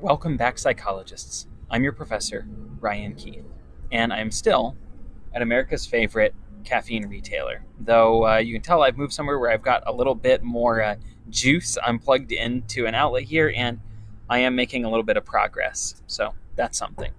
Welcome back, psychologists. I'm your professor, Ryan Keith, and I'm still at America's favorite caffeine retailer. Though you can tell I've moved somewhere where I've got a little bit more juice. I'm plugged into an outlet here, and I am making a little bit of progress. So that's something.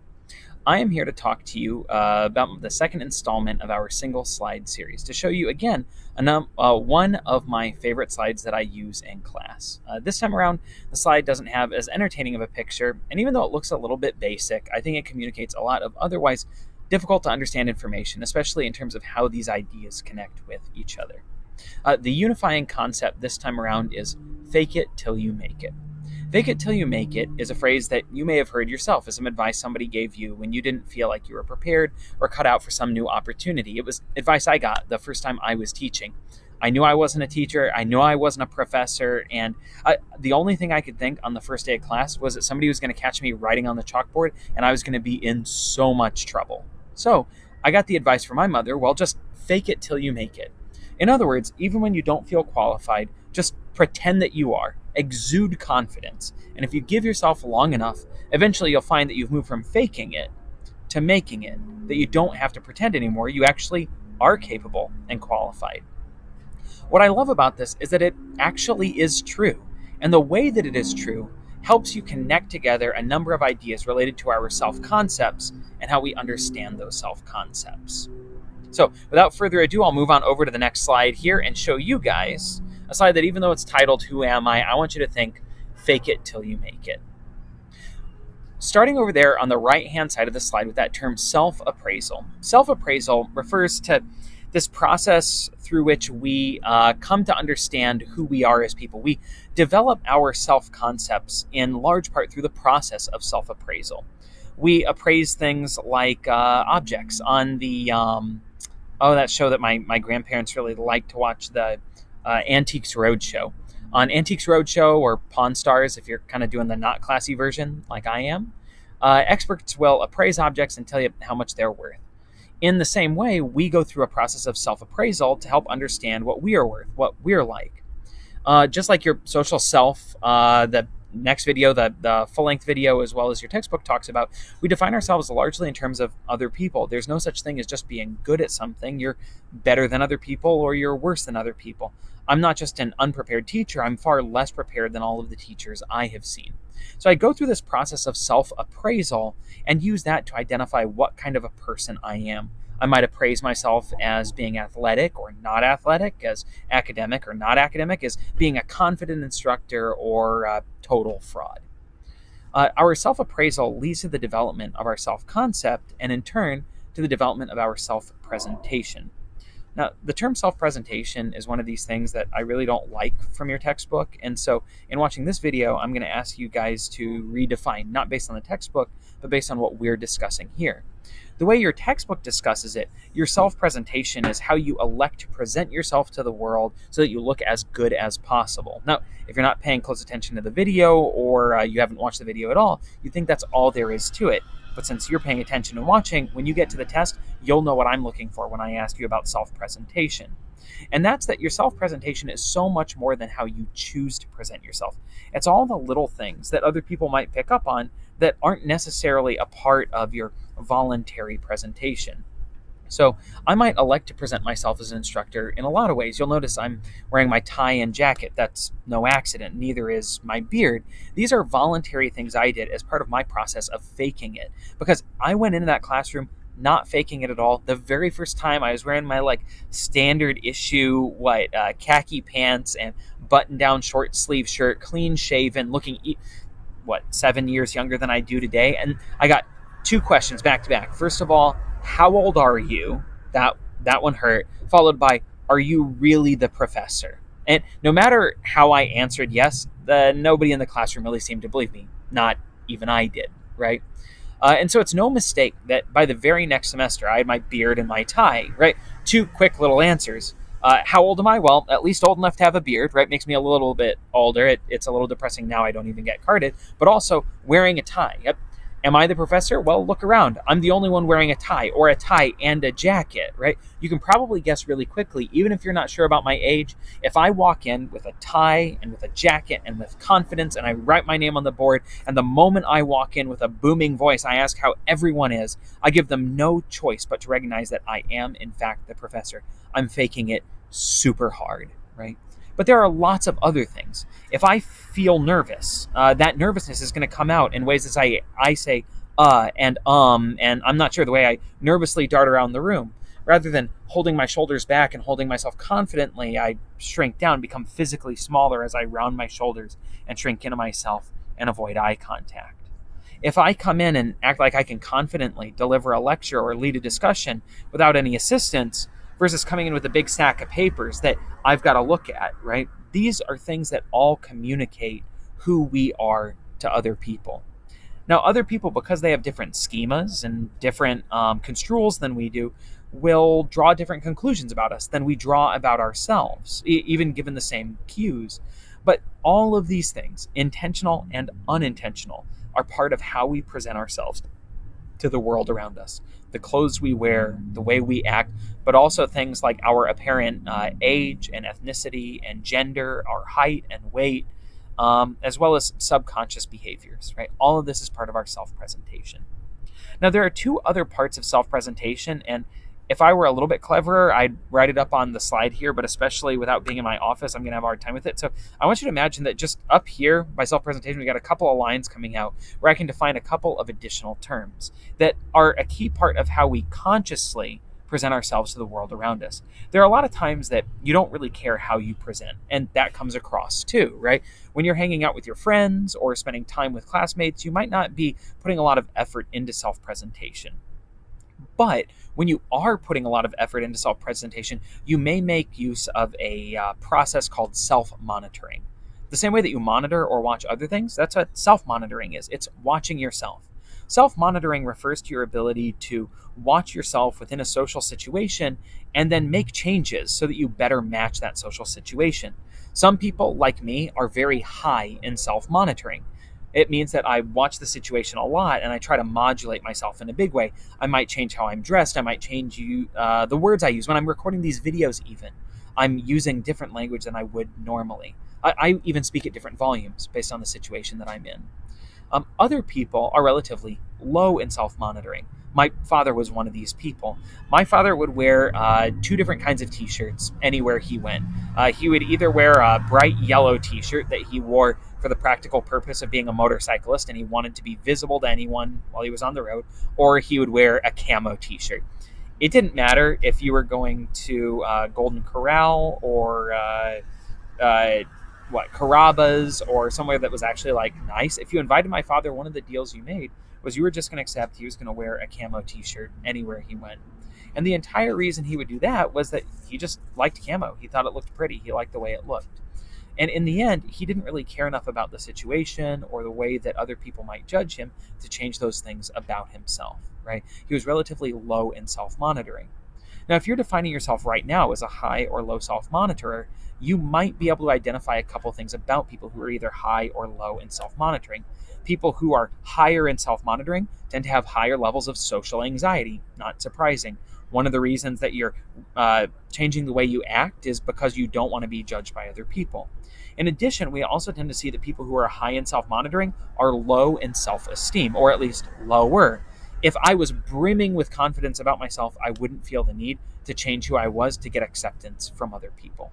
I am here to talk to you about the second installment of our single slide series to show you again one of my favorite slides that I use in class. This time around, the slide doesn't have as entertaining of a picture, and even though it looks a little bit basic, I think it communicates a lot of otherwise difficult to understand information, especially in terms of how these ideas connect with each other. The unifying concept this time around is fake it till you make it. Fake it till you make it is a phrase that you may have heard yourself as some advice somebody gave you when you didn't feel like you were prepared or cut out for some new opportunity. It was advice I got the first time I was teaching. I knew I wasn't a teacher. I knew I wasn't a professor. And the only thing I could think on the first day of class was that somebody was going to catch me writing on the chalkboard and I was going to be in so much trouble. So I got the advice from my mother, well, just fake it till you make it. In other words, even when you don't feel qualified, just pretend that you are. Exude confidence. And if you give yourself long enough, eventually you'll find that you've moved from faking it to making it, that you don't have to pretend anymore. You actually are capable and qualified. What I love about this is that it actually is true. And the way that it is true helps you connect together a number of ideas related to our self-concepts and how we understand those self-concepts. So without further ado, I'll move on over to the next slide here and show you guys a slide that even though it's titled Who Am I want you to think fake it till you make it. Starting over there on the right-hand side of the slide with that term self-appraisal. Self-appraisal refers to this process through which we come to understand who we are as people. We develop our self-concepts in large part through the process of self-appraisal. We appraise things like objects on the that show that my grandparents really liked to watch, the Antiques Roadshow. On Antiques Roadshow or Pawn Stars, if you're kind of doing the not classy version like I am, experts will appraise objects and tell you how much they're worth. In the same way, we go through a process of self-appraisal to help understand what we are worth, what we're like. Just like your social self, the next video, the full-length video, as well as your textbook talks about, we define ourselves largely in terms of other people. There's no such thing as just being good at something. You're better than other people or you're worse than other people. I'm not just an unprepared teacher. I'm far less prepared than all of the teachers I have seen. So I go through this process of self-appraisal and use that to identify what kind of a person I am. I might appraise myself as being athletic or not athletic, as academic or not academic, as being a confident instructor or a total fraud. Our self-appraisal leads to the development of our self-concept and in turn to the development of our self-presentation. Now, the term self-presentation is one of these things that I really don't like from your textbook. And so in watching this video, I'm going to ask you guys to redefine, not based on the textbook, but based on what we're discussing here. The way your textbook discusses it, your self-presentation is how you elect to present yourself to the world so that you look as good as possible. Now, if you're not paying close attention to the video or you haven't watched the video at all, you think that's all there is to it. But since you're paying attention and watching, when you get to the test, you'll know what I'm looking for when I ask you about self-presentation. And that's that your self-presentation is so much more than how you choose to present yourself. It's all the little things that other people might pick up on that aren't necessarily a part of your voluntary presentation. So I might elect to present myself as an instructor in a lot of ways. You'll notice I'm wearing my tie and jacket. That's no accident. Neither is my beard. These are voluntary things I did as part of my process of faking it, because I went into that classroom not faking it at all. The very first time I was wearing my standard issue khaki pants and button down short sleeve shirt, clean shaven, looking 7 years younger than I do today. And I got two questions back to back. First of all, how old are you? That one hurt. Followed by, are you really the professor? And no matter how I answered yes, nobody in the classroom really seemed to believe me. Not even I did, right? And so it's no mistake that by the very next semester, I had my beard and my tie, right? Two quick little answers. How old am I? Well, at least old enough to have a beard, right? Makes me a little bit older. It's a little depressing now I don't even get carded. But also wearing a tie. Yep. Am I the professor? Well, look around. I'm the only one wearing a tie, or a tie and a jacket, right? You can probably guess really quickly, even if you're not sure about my age. If I walk in with a tie and with a jacket and with confidence, and I write my name on the board, and the moment I walk in with a booming voice, I ask how everyone is, I give them no choice but to recognize that I am, in fact, the professor. I'm faking it super hard, right? But there are lots of other things. If I feel nervous, that nervousness is going to come out in ways as I say and I'm not sure, the way I nervously dart around the room. Rather than holding my shoulders back and holding myself confidently, I shrink down, become physically smaller as I round my shoulders and shrink into myself and avoid eye contact. If I come in and act like I can confidently deliver a lecture or lead a discussion without any assistance, versus coming in with a big stack of papers that I've got to look at, right? These are things that all communicate who we are to other people. Now, other people, because they have different schemas and different construals than we do, will draw different conclusions about us than we draw about ourselves, even given the same cues. But all of these things, intentional and unintentional, are part of how we present ourselves to the world around us. The clothes we wear, the way we act, but also things like our apparent age and ethnicity and gender, our height and weight, as well as subconscious behaviors, right? All of this is part of our self-presentation. Now, there are two other parts of self-presentation, and if I were a little bit cleverer, I'd write it up on the slide here, but especially without being in my office, I'm going to have a hard time with it. So I want you to imagine that just up here by self-presentation, we got a couple of lines coming out where I can define a couple of additional terms that are a key part of how we consciously present ourselves to the world around us. There are a lot of times that you don't really care how you present, and that comes across too, right? When you're hanging out with your friends or spending time with classmates, you might not be putting a lot of effort into self-presentation. But when you are putting a lot of effort into self-presentation, you may make use of a process called self-monitoring. The same way that you monitor or watch other things, that's what self-monitoring is. It's watching yourself. Self-monitoring refers to your ability to watch yourself within a social situation and then make changes so that you better match that social situation. Some people, like me, are very high in self-monitoring. It means that I watch the situation a lot and I try to modulate myself in a big way. I might change how I'm dressed. I might change the words I use. When I'm recording these videos even, I'm using different language than I would normally. I even speak at different volumes based on the situation that I'm in. Other people are relatively low in self-monitoring. My father was one of these people. My father would wear two different kinds of t-shirts anywhere he went. He would either wear a bright yellow t-shirt that he wore for the practical purpose of being a motorcyclist and he wanted to be visible to anyone while he was on the road, or he would wear a camo t-shirt. It didn't matter if you were going to Golden Corral or Carrabba's or somewhere that was actually like nice. If you invited my father, one of the deals you made was you were just going to accept he was going to wear a camo t-shirt anywhere he went. And the entire reason he would do that was that he just liked camo. He thought it looked pretty. He liked the way it looked. And in the end, he didn't really care enough about the situation or the way that other people might judge him to change those things about himself, right? He was relatively low in self-monitoring. Now, if you're defining yourself right now as a high or low self-monitorer, you might be able to identify a couple things about people who are either high or low in self-monitoring. People who are higher in self-monitoring tend to have higher levels of social anxiety. Not surprising. One of the reasons that you're changing the way you act is because you don't want to be judged by other people. In addition, we also tend to see that people who are high in self-monitoring are low in self-esteem, or at least lower. If I was brimming with confidence about myself, I wouldn't feel the need to change who I was to get acceptance from other people.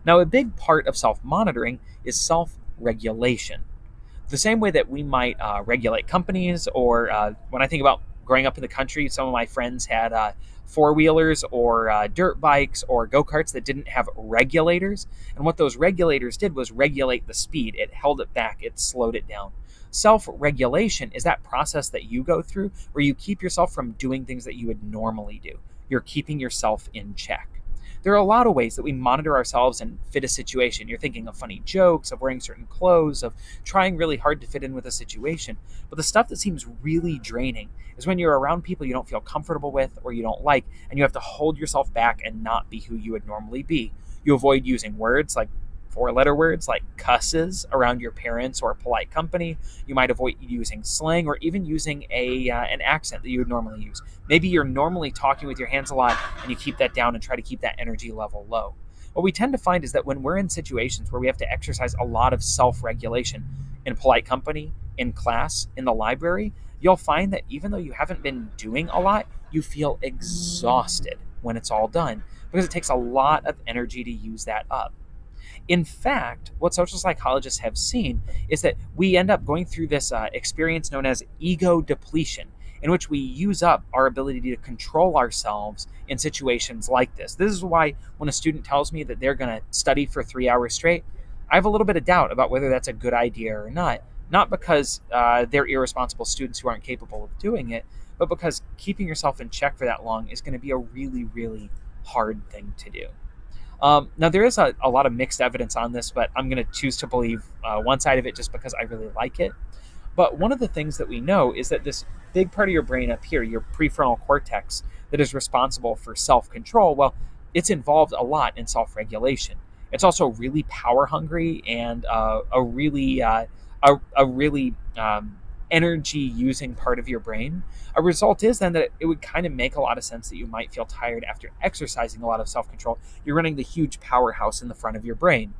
Now, a big part of self-monitoring is self-regulation. The same way that we might regulate companies, or when I think about growing up in the country, some of my friends had four-wheelers or dirt bikes or go-karts that didn't have regulators. And what those regulators did was regulate the speed. It held it back. It slowed it down. Self-regulation is that process that you go through where you keep yourself from doing things that you would normally do. You're keeping yourself in check. There are a lot of ways that we monitor ourselves and fit a situation. You're thinking of funny jokes, of wearing certain clothes, of trying really hard to fit in with a situation. But the stuff that seems really draining is when you're around people you don't feel comfortable with or you don't like, and you have to hold yourself back and not be who you would normally be. You avoid using words like 4-letter words like cusses around your parents or polite company. You might avoid using slang or even using an accent that you would normally use. Maybe you're normally talking with your hands a lot and you keep that down and try to keep that energy level low. What we tend to find is that when we're in situations where we have to exercise a lot of self-regulation in polite company, in class, in the library, you'll find that even though you haven't been doing a lot, you feel exhausted when it's all done because it takes a lot of energy to use that up. In fact, what social psychologists have seen is that we end up going through this experience known as ego depletion, in which we use up our ability to control ourselves in situations like this. This is why when a student tells me that they're going to study for 3 hours straight, I have a little bit of doubt about whether that's a good idea or not. Not because they're irresponsible students who aren't capable of doing it, but because keeping yourself in check for that long is going to be a really, really hard thing to do. Now, there is a lot of mixed evidence on this, but I'm going to choose to believe one side of it just because I really like it. But one of the things that we know is that this big part of your brain up here, your prefrontal cortex, that is responsible for self-control, well, it's involved a lot in self-regulation. It's also really power hungry and a really energy using part of your brain. A result is then that it would kind of make a lot of sense that you might feel tired after exercising a lot of self-control. You're running the huge powerhouse in the front of your brain.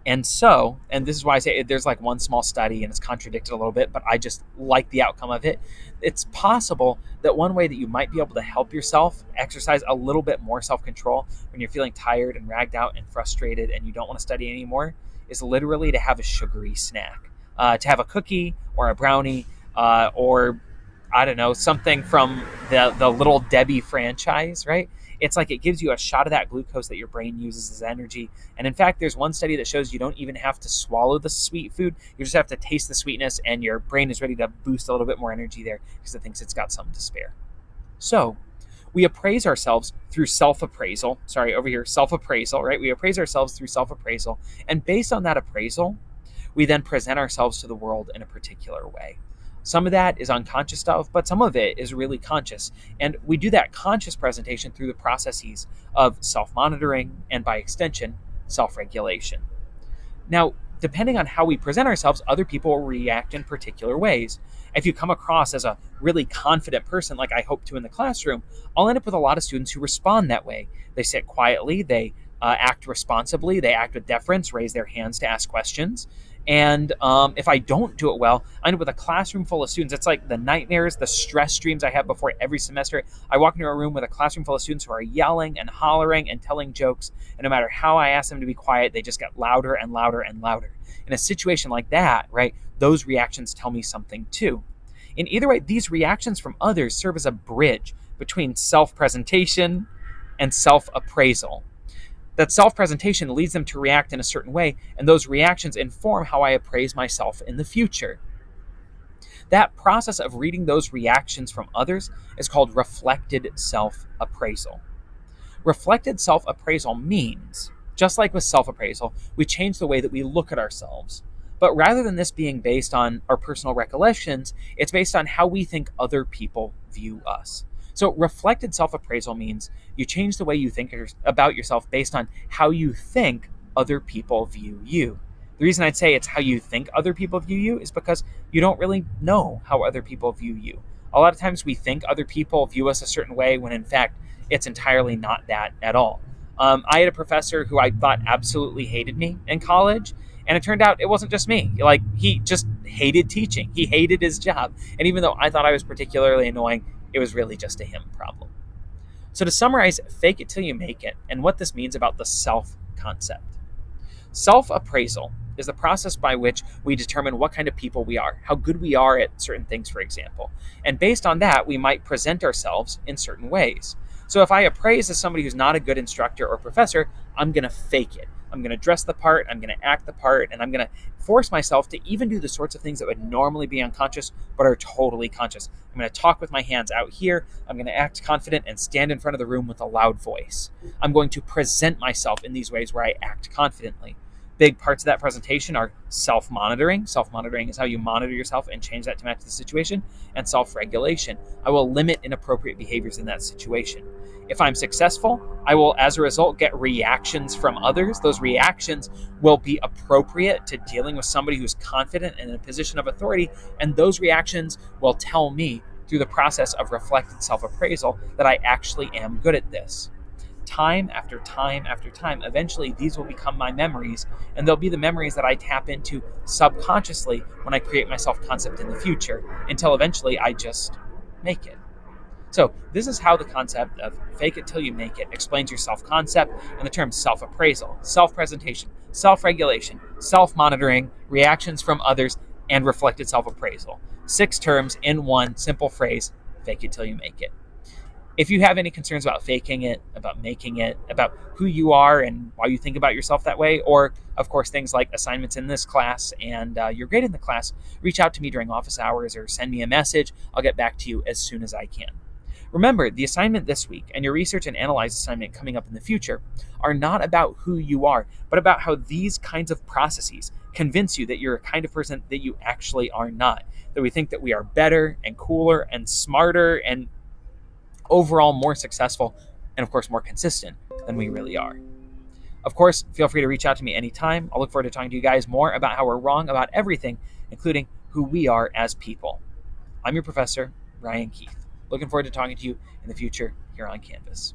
And so, and this is why I say there's like one small study and it's contradicted a little bit, but I just like the outcome of it. It's possible that one way that you might be able to help yourself exercise a little bit more self-control when you're feeling tired and ragged out and frustrated and you don't want to study anymore is literally to have a sugary snack, to have a cookie or a brownie or I don't know, something from the Little Debbie franchise, right? It's like it gives you a shot of that glucose that your brain uses as energy. And in fact, there's one study that shows you don't even have to swallow the sweet food. You just have to taste the sweetness and your brain is ready to boost a little bit more energy there because it thinks it's got something to spare. So we appraise ourselves through self-appraisal. Sorry, over here, self-appraisal, right? We appraise ourselves through self-appraisal. And based on that appraisal, we then present ourselves to the world in a particular way. Some of that is unconscious stuff, but some of it is really conscious. And we do that conscious presentation through the processes of self-monitoring and, by extension, self-regulation. Now, depending on how we present ourselves, other people will react in particular ways. If you come across as a really confident person, like I hope to in the classroom, I'll end up with a lot of students who respond that way. They sit quietly, they act responsibly, they act with deference, raise their hands to ask questions. And if I don't do it well, I end up with a classroom full of students. It's like the nightmares, the stress dreams I have before every semester. I walk into a room with a classroom full of students who are yelling and hollering and telling jokes. And no matter how I ask them to be quiet, they just get louder and louder and louder. In a situation like that, right, those reactions tell me something too. In either way, these reactions from others serve as a bridge between self-presentation and self-appraisal. That self-presentation leads them to react in a certain way, and those reactions inform how I appraise myself in the future. That process of reading those reactions from others is called reflected self-appraisal. Reflected self-appraisal means, just like with self-appraisal, we change the way that we look at ourselves. But rather than this being based on our personal recollections, it's based on how we think other people view us. So reflected self-appraisal means you change the way you think about yourself based on how you think other people view you. The reason I'd say it's how you think other people view you is because you don't really know how other people view you. A lot of times we think other people view us a certain way when in fact it's entirely not that at all. I had a professor who I thought absolutely hated me in college, and it turned out it wasn't just me. Like, he just hated teaching. He hated his job. And even though I thought I was particularly annoying, it was really just a him problem. So to summarize, fake it till you make it, and what this means about the self concept. Self-appraisal is the process by which we determine what kind of people we are, how good we are at certain things, for example. And based on that, we might present ourselves in certain ways. So if I appraise as somebody who's not a good instructor or professor, I'm going to fake it. I'm going to dress the part, I'm going to act the part, and I'm going to force myself to even do the sorts of things that would normally be unconscious but are totally conscious. I'm going to talk with my hands out here. I'm going to act confident and stand in front of the room with a loud voice. I'm going to present myself in these ways where I act confidently. Big parts of that presentation are self-monitoring. Self-monitoring is how you monitor yourself and change that to match the situation, and self-regulation. I will limit inappropriate behaviors in that situation. If I'm successful, I will, as a result, get reactions from others. Those reactions will be appropriate to dealing with somebody who's confident and in a position of authority, and those reactions will tell me through the process of reflected self-appraisal that I actually am good at this. Time after time after time, eventually these will become my memories, and they'll be the memories that I tap into subconsciously when I create my self concept in the future, until eventually I just make it. So, this is how the concept of fake it till you make it explains your self concept and the terms self appraisal, self presentation, self regulation, self monitoring, reactions from others, and reflected self appraisal. 6 terms in one simple phrase: fake it till you make it. If you have any concerns about faking it, about making it, about who you are and why you think about yourself that way, or of course things like assignments in this class and your grade in the class, reach out to me during office hours or send me a message. I'll get back to you as soon as I can. Remember, the assignment this week and your research and analyze assignment coming up in the future are not about who you are, but about how these kinds of processes convince you that you're a kind of person that you actually are not. That we think that we are better and cooler and smarter and overall more successful, and of course more consistent than we really are. Of course, feel free to reach out to me anytime. I'll look forward to talking to you guys more about how we're wrong about everything, including who we are as people. I'm your professor, Ryan Keith. Looking forward to talking to you in the future here on Canvas.